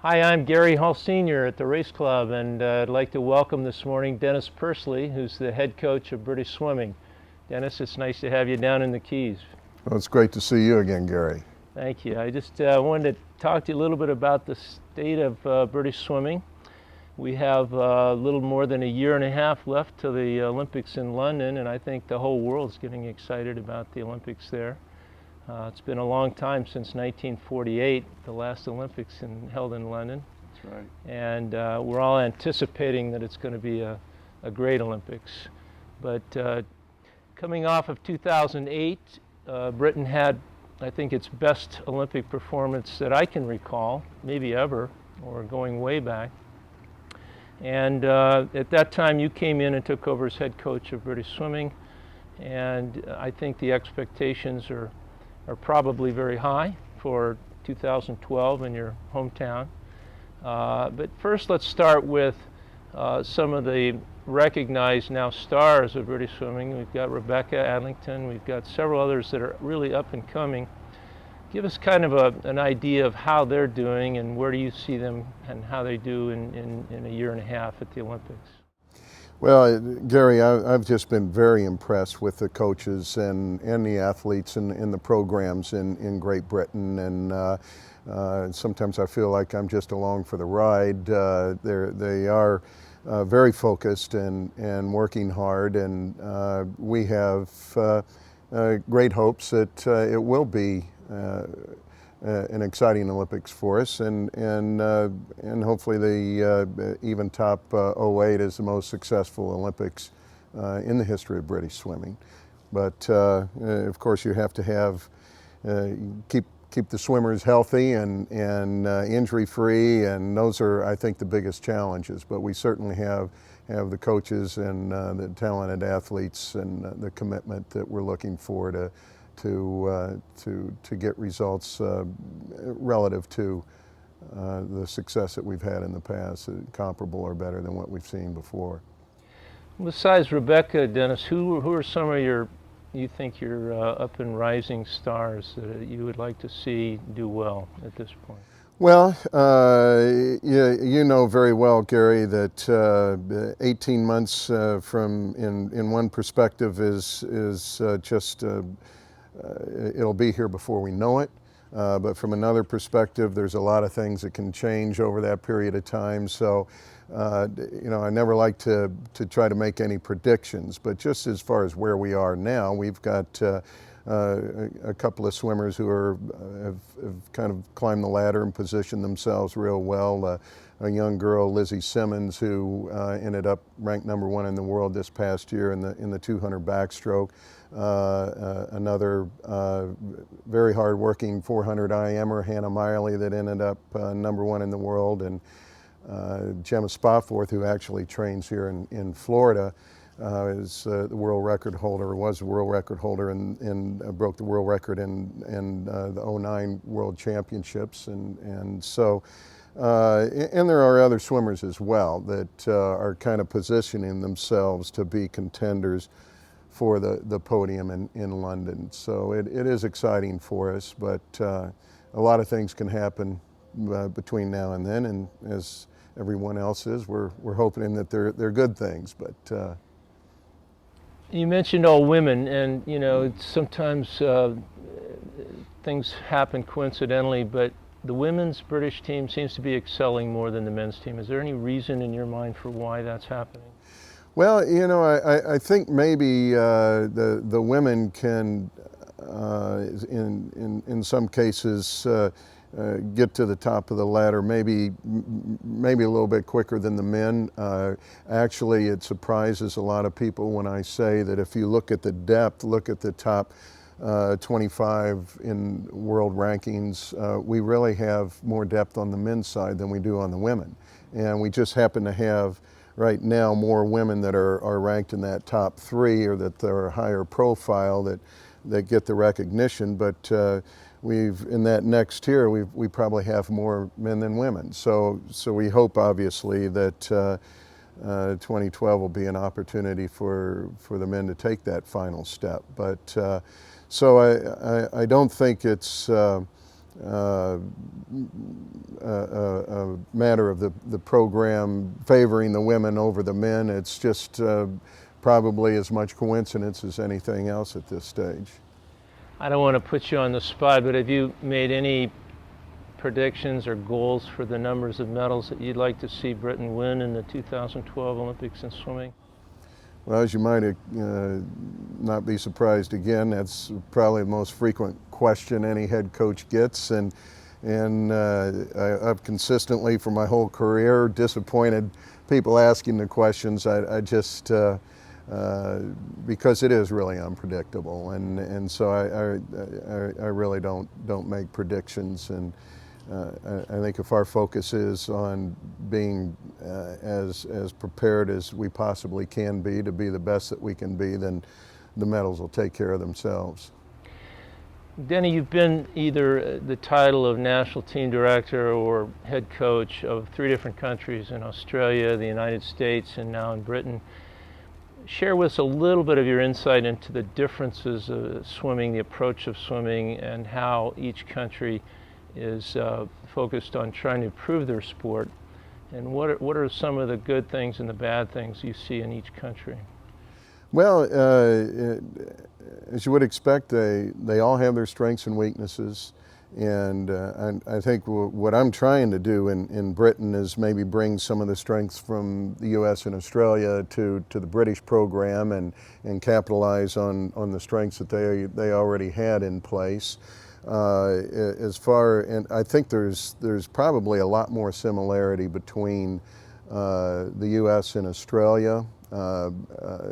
Hi, I'm Gary Hall Sr. at the Race Club, and I'd like to welcome this morning Dennis Pursley, who's the head coach of British Swimming. Dennis, it's nice to have you down in the Keys. Well, it's great to see you again, Gary. Thank you. I just wanted to talk to you a little bit about the state of British swimming. We have a little more than a year and a half left to the Olympics in London, and I think the whole world's getting excited about the Olympics there. It's been a long time since 1948, the last Olympics held in London. That's right. And we're all anticipating that it's going to be a great Olympics. But coming off of 2008, Britain had, I think, its best Olympic performance that I can recall, maybe ever, or going way back. And at that time, you came in and took over as head coach of British Swimming, and I think the expectations are probably very high for 2012 in your hometown. But first, let's start with some of the recognized now stars of British swimming. We've got Rebecca Adlington. We've got several others that are really up and coming. Give us kind of an idea of how they're doing and where do you see them and how they do in a year and a half at the Olympics. Well, Gary, I've just been very impressed with the coaches and the athletes in the programs in Great Britain, and sometimes I feel like I'm just along for the ride. They are very focused and working hard, and we have great hopes that it will be an exciting Olympics for us, and hopefully the even top 08 is the most successful Olympics in the history of British swimming. But of course, you have to have keep the swimmers healthy and injury free, and those are, I think, the biggest challenges. But we certainly have the coaches and the talented athletes and the commitment that we're looking for to get results relative to the success that we've had in the past, comparable or better than what we've seen before. Besides Rebecca, Dennis, who are some of you think your up and rising stars that you would like to see do well at this point? Well, you know very well, Gary, that 18 months from in one perspective is just it'll be here before we know it. But from another perspective, there's a lot of things that can change over that period of time. So, you know, I never like to try to make any predictions, but just as far as where we are now, we've got a couple of swimmers who have kind of climbed the ladder and positioned themselves real well. A young girl, Lizzie Simmons, who ended up ranked #1 in the world this past year in the 200 backstroke. Another very hard-working 400 IMer, Hannah Miley, that ended up #1 in the world, and Gemma Spofford, who actually trains here in Florida, is the world record holder, was the world record holder, and broke the world record in the '09 World Championships, and so. And there are other swimmers as well that are kind of positioning themselves to be contenders for the podium in London. So it is exciting for us, but a lot of things can happen between now and then, and as everyone else is, we're hoping that they're good things. But you mentioned all women, and you know sometimes things happen coincidentally, but the women's British team seems to be excelling more than the men's team. Is there any reason in your mind for why that's happening? Well, you know, I think maybe the women can, in some cases, get to the top of the ladder maybe a little bit quicker than the men. Actually, it surprises a lot of people when I say that if you look at the depth, look at the top 25 in world rankings, we really have more depth on the men's side than we do on the women. And we just happen to have right now more women that are ranked in that top 3, or that are higher profile that get the recognition. But in that next tier, we probably have more men than women. So we hope obviously that 2012 will be an opportunity for the men to take that final step. But so I don't think it's a matter of the program favoring the women over the men. It's just probably as much coincidence as anything else at this stage. I don't want to put you on the spot, but have you made any predictions or goals for the numbers of medals that you'd like to see Britain win in the 2012 Olympics in swimming? Well, as you might not be surprised again, that's probably the most frequent question any head coach gets, and I've consistently, for my whole career, disappointed people asking the questions. I just because it is really unpredictable, and so I really don't make predictions, and I think if our focus is on being as prepared as we possibly can be to be the best that we can be, then the medals will take care of themselves. Denny, you've been either the title of national team director or head coach of 3 different countries in Australia, the United States, and now in Britain. Share with us a little bit of your insight into the differences of swimming, the approach of swimming, and how each country is focused on trying to improve their sport. And what are some of the good things and the bad things you see in each country? Well, as you would expect, they all have their strengths and weaknesses. And I think what I'm trying to do in Britain is maybe bring some of the strengths from the U.S. and Australia to the British program and capitalize on the strengths that they already had in place. And I think there's probably a lot more similarity between the U.S. and Australia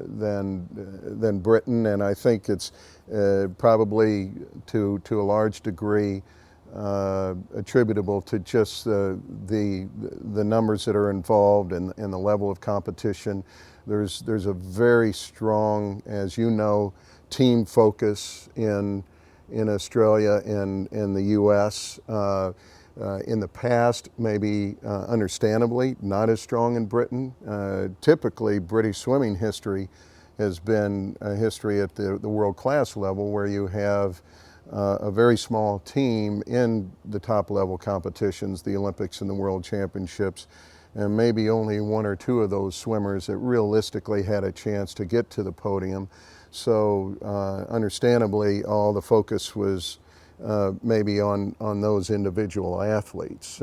than Britain, and I think it's probably to a large degree attributable to just the numbers that are involved and the level of competition. There's a very strong, as you know, team focus in Australia and in the U.S. In the past, maybe understandably, not as strong in Britain. Typically, British swimming history has been a history at the world-class level where you have a very small team in the top-level competitions, the Olympics and the World Championships, and maybe only 1 or 2 of those swimmers that realistically had a chance to get to the podium. So understandably, all the focus was maybe on those individual athletes.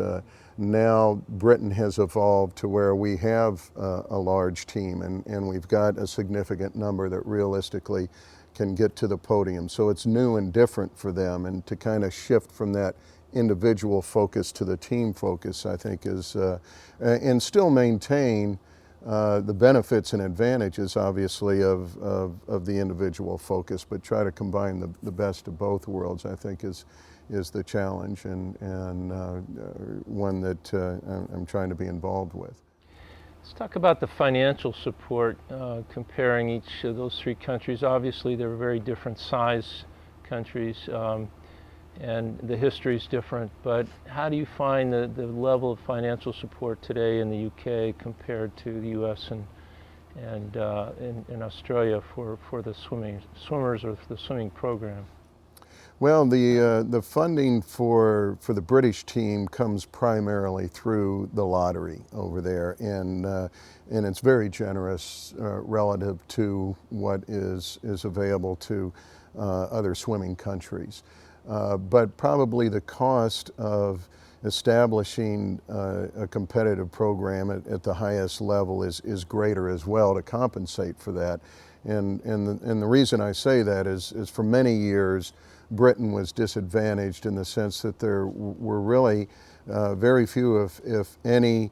Now Britain has evolved to where we have a large team, and we've got a significant number that realistically can get to the podium. So it's new and different for them, and to kind of shift from that individual focus to the team focus, I think is, and still maintain the benefits and advantages, obviously, of the individual focus, but try to combine the best of both worlds, I think is the challenge, and one that I'm trying to be involved with. Let's talk about the financial support, comparing each of those 3 countries. Obviously, they're very different size countries, and the history is different, but how do you find the level of financial support today in the UK compared to the US and in Australia for the swimmers or the swimming program? Well, the funding for the British team comes primarily through the lottery over there, and it's very generous relative to what is available to other swimming countries. But probably the cost of establishing a competitive program at the highest level is greater as well to compensate for that. And the reason I say that is for many years Britain was disadvantaged in the sense that there were really very few, if any,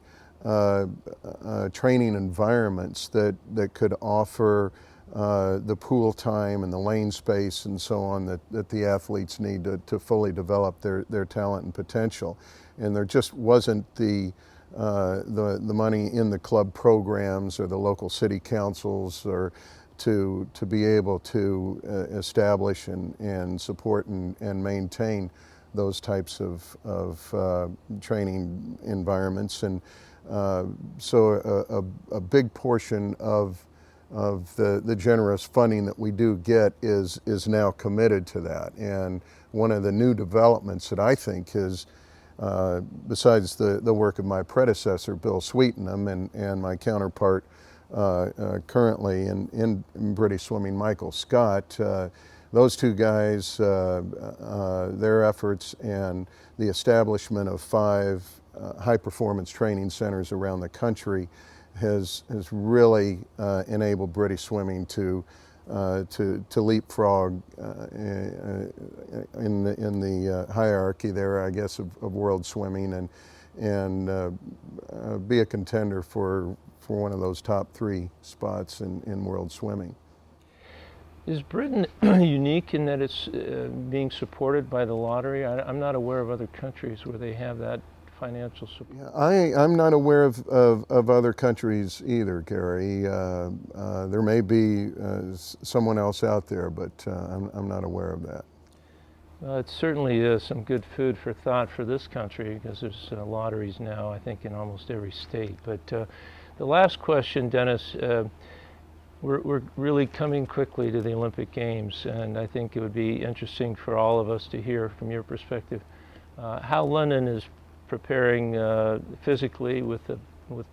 training environments that could offer the pool time and the lane space and so on that the athletes need to fully develop their talent and potential. And there just wasn't the money in the club programs or the local city councils or to be able to establish and support and maintain those types of training environments. And so a big portion of the generous funding that we do get is now committed to that. And one of the new developments that I think is, besides the work of my predecessor, Bill Sweetenham, and my counterpart currently in British swimming, Michael Scott, those two guys, their efforts and the establishment of 5 high-performance training centers around the country has really enabled British swimming to leapfrog in the hierarchy there, I guess, of world swimming, and be a contender for one of those top 3 spots in world swimming. Is Britain unique in that it's being supported by the lottery? I'm not aware of other countries where they have that financial support. Yeah, I'm not aware of other countries either, Gary. There may be someone else out there, but I'm not aware of that. Well, it's certainly some good food for thought for this country, because there's lotteries now, I think, in almost every state. But the last question, Dennis, we're really coming quickly to the Olympic Games, and I think it would be interesting for all of us to hear from your perspective how London is preparing physically with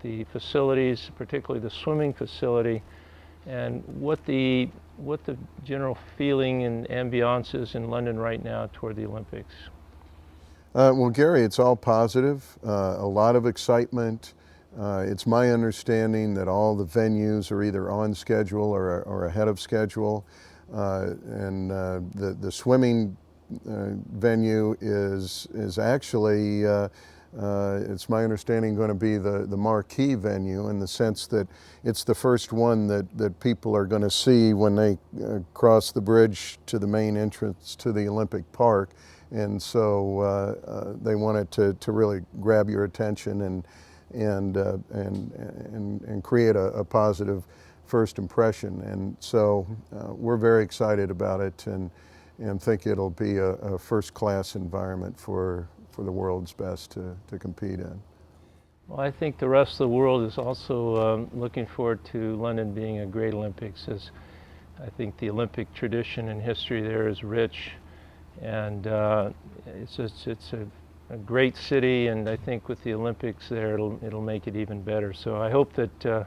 the facilities, particularly the swimming facility, and what the general feeling and ambiance is in London right now toward the Olympics. Well, Gary, it's all positive, a lot of excitement. It's my understanding that all the venues are either on schedule or ahead of schedule, and the swimming venue is actually, it's my understanding, going to be the marquee venue, in the sense that it's the first one that people are going to see when they cross the bridge to the main entrance to the Olympic Park, and so they wanted to really grab your attention and create a positive first impression. And so we're very excited about it, and think it'll be a first-class environment for the world's best to compete in. Well, I think the rest of the world is also looking forward to London being a great Olympics, as I think the Olympic tradition and history there is rich, and it's a great city, and I think with the Olympics there, it'll make it even better. So I hope that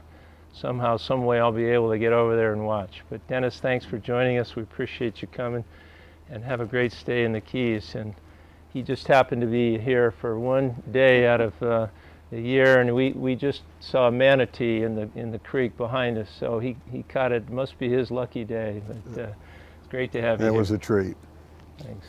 somehow, some way, I'll be able to get over there and watch. But Dennis, thanks for joining us. We appreciate you coming, and have a great stay in the Keys. And he just happened to be here for one day out of the year, and we just saw a manatee in the creek behind us. So he caught it. Must be his lucky day. But it's great to have you here. That was a treat. Thanks.